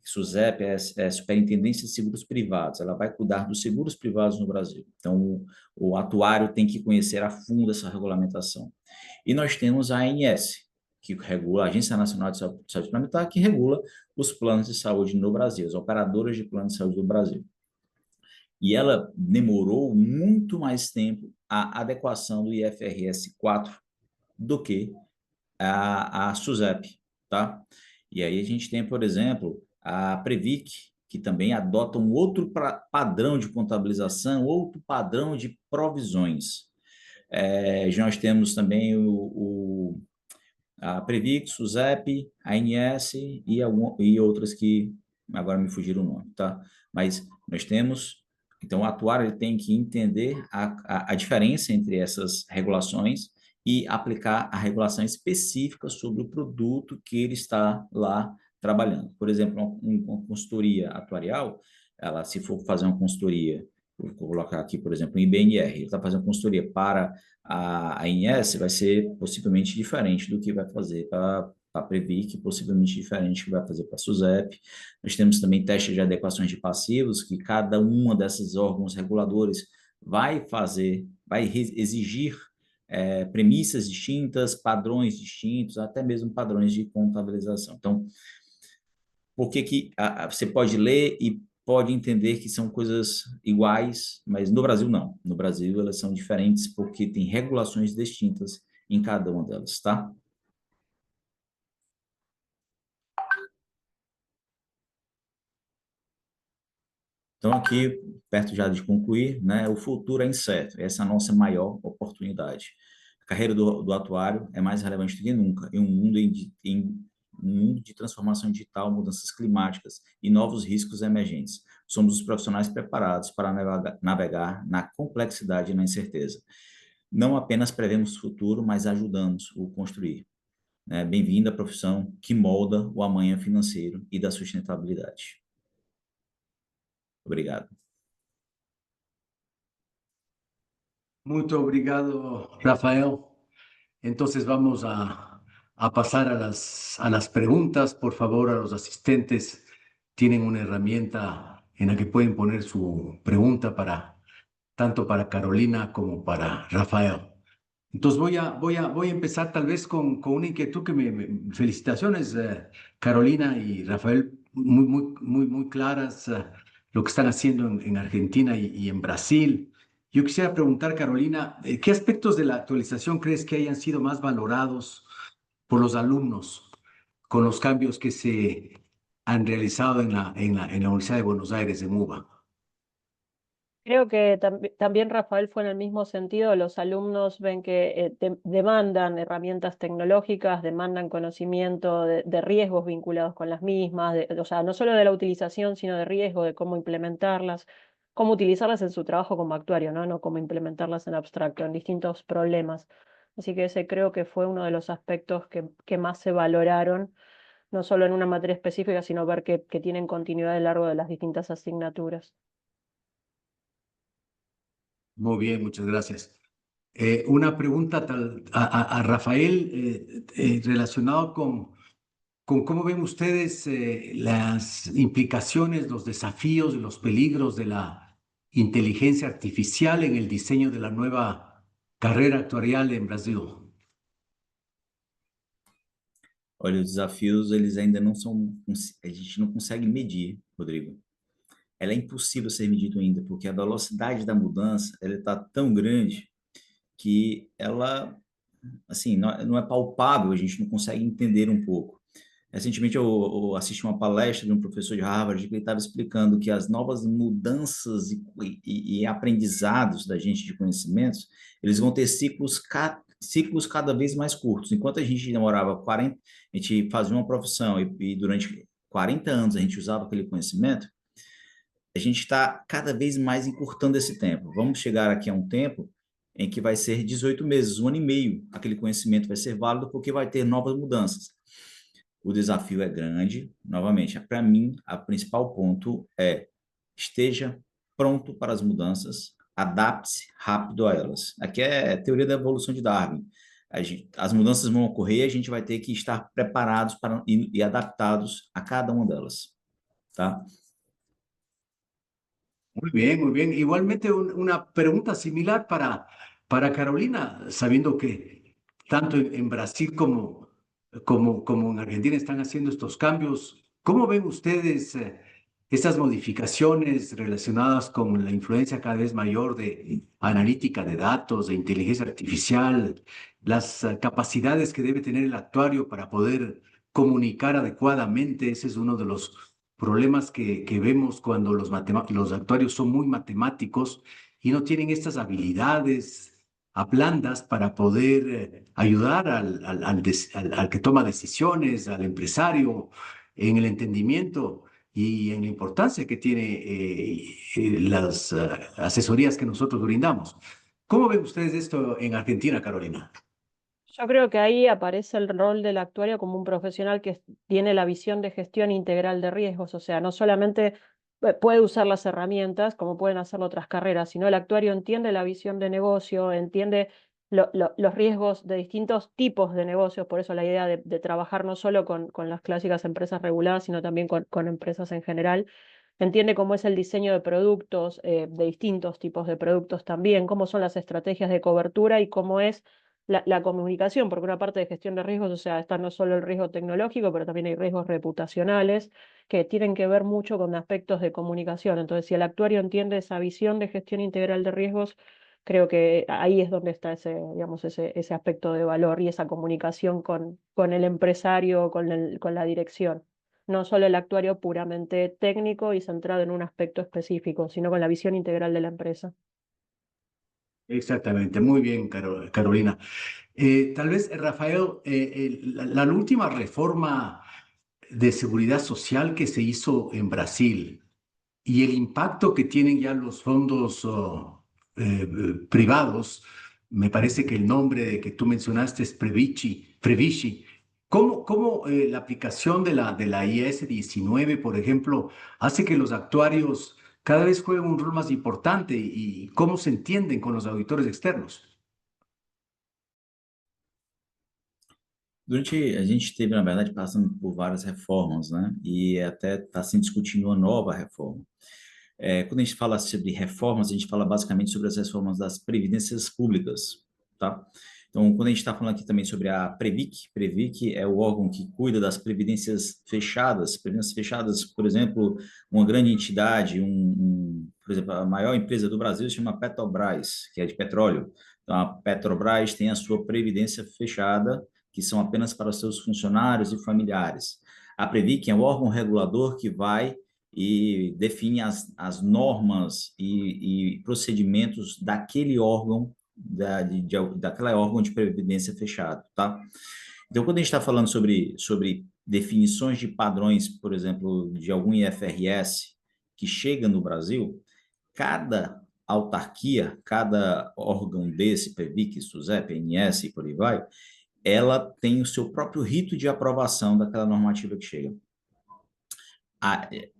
SUSEP é Superintendência de Seguros Privados, ela vai cuidar dos seguros privados no Brasil. Então, o atuário tem que conhecer a fundo essa regulamentação. E nós temos a ANS, que regula, a Agência Nacional de Saúde Suplementar, que regula os planos de saúde no Brasil, as operadoras de plano de saúde do Brasil. E ela demorou muito mais tempo a adequação do IFRS 4 do que a SUSEP, tá? E aí a gente tem, por exemplo, a Previc, que também adota um outro padrão de contabilização, outro padrão de provisões. Nós temos também a Previc, SUSEP, a ANS e outras que agora me fugiram o nome, tá? Mas nós temos... Então, o atuário ele tem que entender a diferença entre essas regulações e aplicar a regulação específica sobre o produto que ele está lá trabalhando. Por exemplo, uma consultoria atuarial, ela, se for fazer uma consultoria, vou colocar aqui, por exemplo, o IBNR, ele está fazendo consultoria para a ANS, vai ser possivelmente diferente do que vai fazer para a Previc, possivelmente diferente do que vai fazer para a SUSEP. Nós temos também testes de adequações de passivos, que cada uma desses órgãos reguladores vai exigir premissas distintas, padrões distintos, até mesmo padrões de contabilização. Então, por que você pode ler e pode entender que são coisas iguais, mas no Brasil não. No Brasil elas são diferentes porque tem regulações distintas em cada uma delas, tá? Então, aqui, perto já de concluir, né, o futuro é incerto, essa é a nossa maior oportunidade. A carreira do atuário é mais relevante do que nunca em um mundo de transformação digital, mudanças climáticas e novos riscos emergentes. Somos os profissionais preparados para navegar na complexidade e na incerteza. Não apenas prevemos o futuro, mas ajudamos o construir. Bem-vindo à profissão que molda o amanhã financeiro e da sustentabilidade. Obrigado. Muito obrigado, Rafael. Entonces vamos a pasar a las preguntas. Por favor, a los asistentes tienen una herramienta en la que pueden poner su pregunta tanto para Carolina como para Rafael. Entonces voy a empezar tal vez con una inquietud felicitaciones, Carolina y Rafael, muy claras lo que están haciendo en Argentina y en Brasil. Yo quisiera preguntar, Carolina, ¿qué aspectos de la actualización crees que hayan sido más valorados por los alumnos con los cambios que se han realizado en la Universidad de Buenos Aires, en UBA? Creo que también Rafael fue en el mismo sentido. Los alumnos ven que demandan herramientas tecnológicas, demandan conocimiento de riesgos vinculados con las mismas, o sea, no solo de la utilización, sino de riesgo, de cómo implementarlas, cómo utilizarlas en su trabajo como actuario, ¿no? No cómo implementarlas en abstracto, en distintos problemas. Así que ese creo que fue uno de los aspectos que más se valoraron, no solo en una materia específica, sino ver que tienen continuidad a lo largo de las distintas asignaturas. Muy bien, muchas gracias. Una pregunta a Rafael relacionado con cómo ven ustedes las implicaciones, los desafíos y los peligros de la inteligencia artificial en el diseño de la nueva carreira actuarial em Brasil. Olha, os desafios, eles ainda não são, a gente não consegue medir, Rodrigo. Ela é impossível ser medido ainda, porque a velocidade da mudança, ela está tão grande que ela, assim, não é palpável, a gente não consegue entender um pouco. Recentemente eu assisti uma palestra de um professor de Harvard que ele estava explicando que as novas mudanças e aprendizados da gente de conhecimentos, eles vão ter ciclos cada vez mais curtos. Enquanto a gente demorava 40, a gente fazia uma profissão e durante 40 anos a gente usava aquele conhecimento, a gente está cada vez mais encurtando esse tempo. Vamos chegar aqui a um tempo em que vai ser 18 meses, 1 ano e meio, aquele conhecimento vai ser válido porque vai ter novas mudanças. O desafio é grande, novamente, para mim, o principal ponto é esteja pronto para as mudanças, adapte-se rápido a elas. Aqui é a teoria da evolução de Darwin. As mudanças vão ocorrer e a gente vai ter que estar preparados e adaptados a cada uma delas, tá? Muy bien, muy bien. Igualmente una pregunta similar para Carolina, sabiendo que tanto en Brasil como en Argentina están haciendo estos cambios. ¿Cómo ven ustedes estas modificaciones relacionadas con la influencia cada vez mayor de analítica de datos, de inteligencia artificial, las capacidades que debe tener el actuario para poder comunicar adecuadamente? Ese es uno de los problemas que vemos cuando los actuarios son muy matemáticos y no tienen estas habilidades blandas para poder ayudar al que toma decisiones, al empresario, en el entendimiento y en la importancia que tiene las asesorías que nosotros brindamos. ¿Cómo ven ustedes esto en Argentina, Carolina? Yo creo que ahí aparece el rol del actuario como un profesional que tiene la visión de gestión integral de riesgos, o sea, no solamente puede usar las herramientas como pueden hacerlo otras carreras, sino el actuario entiende la visión de negocio, entiende los riesgos de distintos tipos de negocios, por eso la idea de trabajar no solo con las clásicas empresas reguladas, sino también con empresas en general. Entiende cómo es el diseño de productos, de distintos tipos de productos también, cómo son las estrategias de cobertura y cómo es la comunicación, porque una parte de gestión de riesgos, o sea, está no solo el riesgo tecnológico, pero también hay riesgos reputacionales que tienen que ver mucho con aspectos de comunicación. Entonces, si el actuario entiende esa visión de gestión integral de riesgos, creo que ahí es donde está ese, digamos, ese aspecto de valor y esa comunicación con el empresario, con la dirección. No solo el actuario puramente técnico y centrado en un aspecto específico, sino con la visión integral de la empresa. Exactamente, muy bien, Carolina. Tal vez, Rafael, la última reforma de seguridad social que se hizo en Brasil y el impacto que tienen ya los fondos privados, me parece que el nombre que tú mencionaste es Previci. ¿Cómo la aplicación de la IS 19, por ejemplo, hace que los actuarios cada vez jueguen un rol más importante y cómo se entienden con los auditores externos? A gente esteve, na verdade, passando por várias reformas, né? E até está se discutindo uma nova reforma. Quando a gente fala sobre reformas, a gente fala basicamente sobre as reformas das previdências públicas, tá? Então, quando a gente está falando aqui também sobre a Previc, Previc é o órgão que cuida das previdências fechadas, por exemplo, uma grande entidade, por exemplo, a maior empresa do Brasil se chama Petrobras, que é de petróleo. Então, a Petrobras tem a sua previdência fechada, que são apenas para os seus funcionários e familiares. A Previc é o órgão regulador que vai e define as normas e procedimentos daquele órgão daquela órgão de previdência fechado, tá? Então, quando a gente está falando sobre definições de padrões, por exemplo, de algum IFRS que chega no Brasil, cada autarquia, cada órgão desse, PEVIC, SUSEP, ANS e por aí vai, ela tem o seu próprio rito de aprovação daquela normativa que chega.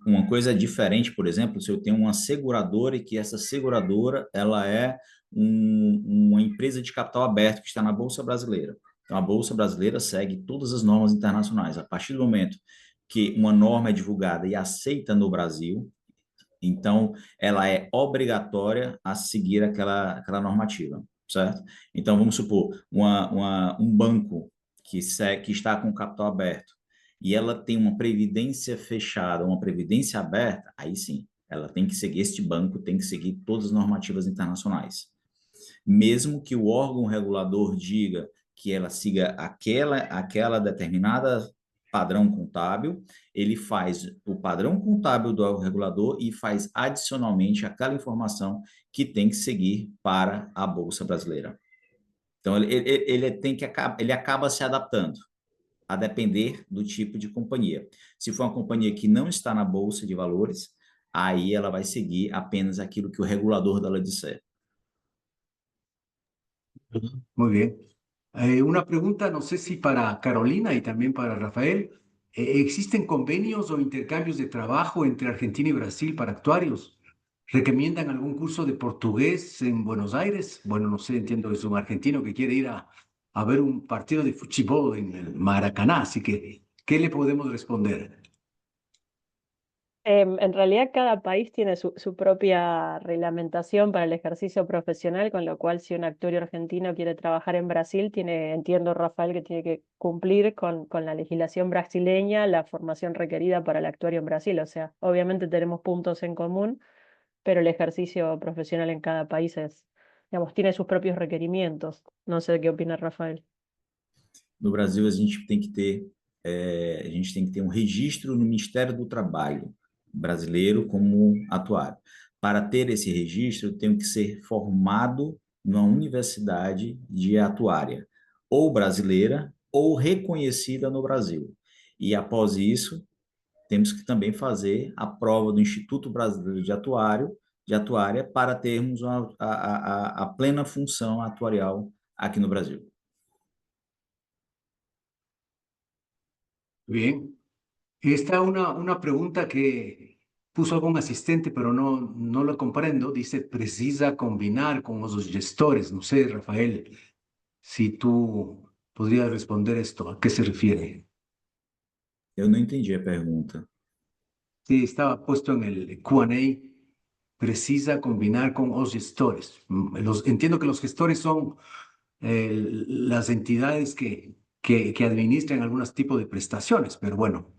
Uma coisa diferente, por exemplo, se eu tenho uma seguradora e que essa seguradora ela é uma empresa de capital aberto que está na Bolsa Brasileira. Então, a Bolsa Brasileira segue todas as normas internacionais. A partir do momento que uma norma é divulgada e aceita no Brasil, então ela é obrigatória a seguir aquela normativa, certo? Então, vamos supor, um banco que está com capital aberto, e ela tem uma previdência fechada, uma previdência aberta, aí sim, ela tem que seguir, este banco tem que seguir todas as normativas internacionais. Mesmo que o órgão regulador diga que ela siga aquela determinada padrão contábil, ele faz o padrão contábil do regulador e faz adicionalmente aquela informação que tem que seguir para a Bolsa Brasileira. Então, ele acaba se adaptando a depender do tipo de companhia. Se for uma companhia que não está na Bolsa de Valores, aí ela vai seguir apenas aquilo que o regulador dela disser. Muy bien. Una pregunta, no sé si para Carolina y también para Rafael. ¿Existen convenios o intercambios de trabajo entre Argentina y Brasil para actuarios? ¿Recomiendan algún curso de portugués en Buenos Aires? Bueno, no sé, entiendo que es un argentino que quiere ir a ver un partido de fútbol en el Maracaná, así que, ¿qué le podemos responder? En realidad cada país tiene su propia reglamentación para el ejercicio profesional, con lo cual si un actuario argentino quiere trabajar en Brasil, entiendo Rafael que tiene que cumplir con la legislación brasileña, la formación requerida para el actuario en Brasil. O sea, obviamente tenemos puntos en común, pero el ejercicio profesional en cada país digamos, tiene sus propios requerimientos. No sé qué opina Rafael. No Brasil, a gente tem que ter um registro no Ministério do Trabalho brasileiro como atuário. Para ter esse registro, eu tenho que ser formado numa universidade de atuária, ou brasileira, ou reconhecida no Brasil. E após isso, temos que também fazer a prova do Instituto Brasileiro de Atuária, para termos a plena função atuarial aqui no Brasil. Bien. Esta una pregunta que puso algún asistente, pero no lo comprendo. Dice, precisa combinar con los gestores. No sé, Rafael, si tú podrías responder esto, ¿a qué se refiere? Eu não entendi a pergunta. Sí, estaba puesto en el Q&A, precisa combinar con los gestores. Entiendo que los gestores son las entidades que administran algunos tipos de prestaciones, pero bueno,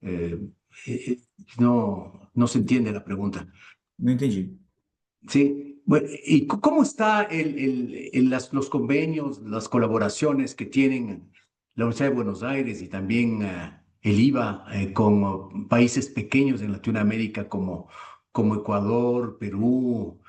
eh, eh, no se entiende la pregunta. Não entendi. Sí, bueno, ¿y cómo está los convenios, las colaboraciones que tienen la Universidad de Buenos Aires y también el IVA con países pequeños en Latinoamérica como Ecuador, Perú,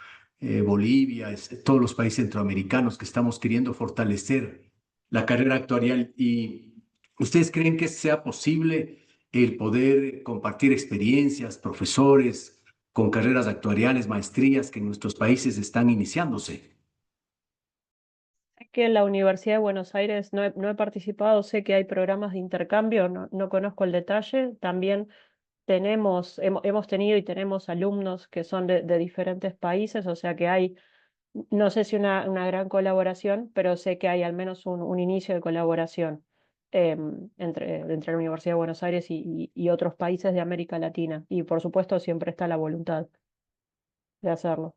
Bolivia, todos los países centroamericanos que estamos queriendo fortalecer la carrera actuarial? ¿Y ustedes creen que sea posible el poder compartir experiencias, profesores, con carreras actuariales, maestrías que en nuestros países están iniciándose? Que en la Universidad de Buenos Aires no he participado, sé que hay programas de intercambio, no conozco el detalle. También hemos tenido y tenemos alumnos que son de diferentes países, o sea que hay, no sé si una gran colaboración, pero sé que hay al menos un inicio de colaboración entre la Universidad de Buenos Aires y otros países de América Latina. Y por supuesto siempre está la voluntad de hacerlo.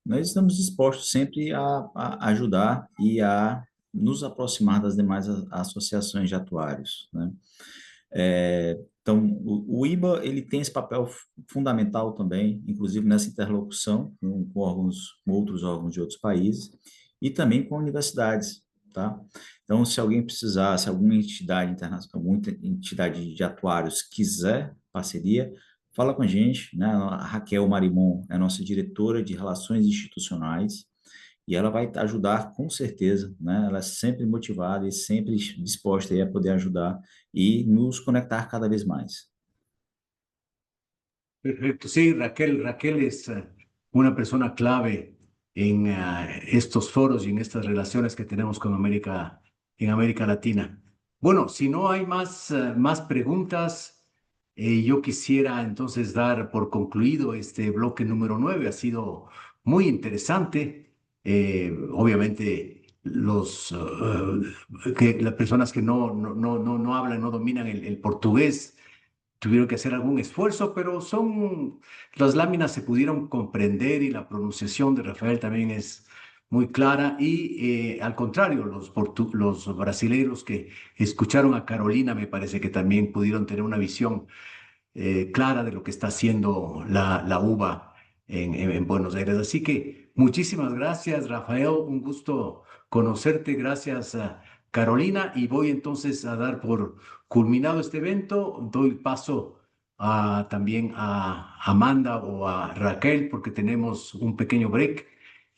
nós estamos dispostos sempre a ajudar e a nos aproximar das demais associações de atuários, né? Então, o IBA ele tem esse papel fundamental também, inclusive nessa interlocução com órgãos, com outros órgãos de outros países e também com universidades, tá? Então, se alguém precisar, se alguma entidade internacional, alguma entidade de atuários quiser parceria, fala com a gente, né? A Raquel Marimon é nossa diretora de Relações Institucionais e ela vai ajudar com certeza, né? Ela é sempre motivada e sempre disposta aí a poder ajudar e nos conectar cada vez más. Perfecto. Sí, Raquel es una persona clave en estos foros y en estas relaciones que tenemos con América, en América Latina. Bueno, si no hay más preguntas, yo quisiera entonces dar por concluido este bloque número 9. Ha sido muy interesante. Obviamente, que las personas que no hablan, no dominan el portugués, tuvieron que hacer algún esfuerzo, pero las láminas se pudieron comprender y la pronunciación de Rafael también es muy clara. Y al contrario, los brasileños que escucharon a Carolina me parece que también pudieron tener una visión clara de lo que está haciendo la UBA en Buenos Aires. Así que muchísimas gracias, Rafael. Un gusto conocerte. Gracias, Carolina. Y voy entonces a dar por culminado este evento. Doy paso también a Amanda o a Raquel porque tenemos un pequeño break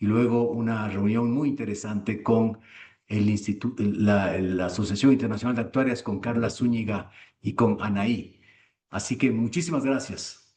y luego una reunión muy interesante con el Instituto, la Asociación Internacional de Actuarias, con Carla Zúñiga y con Anaí. Así que muchísimas gracias.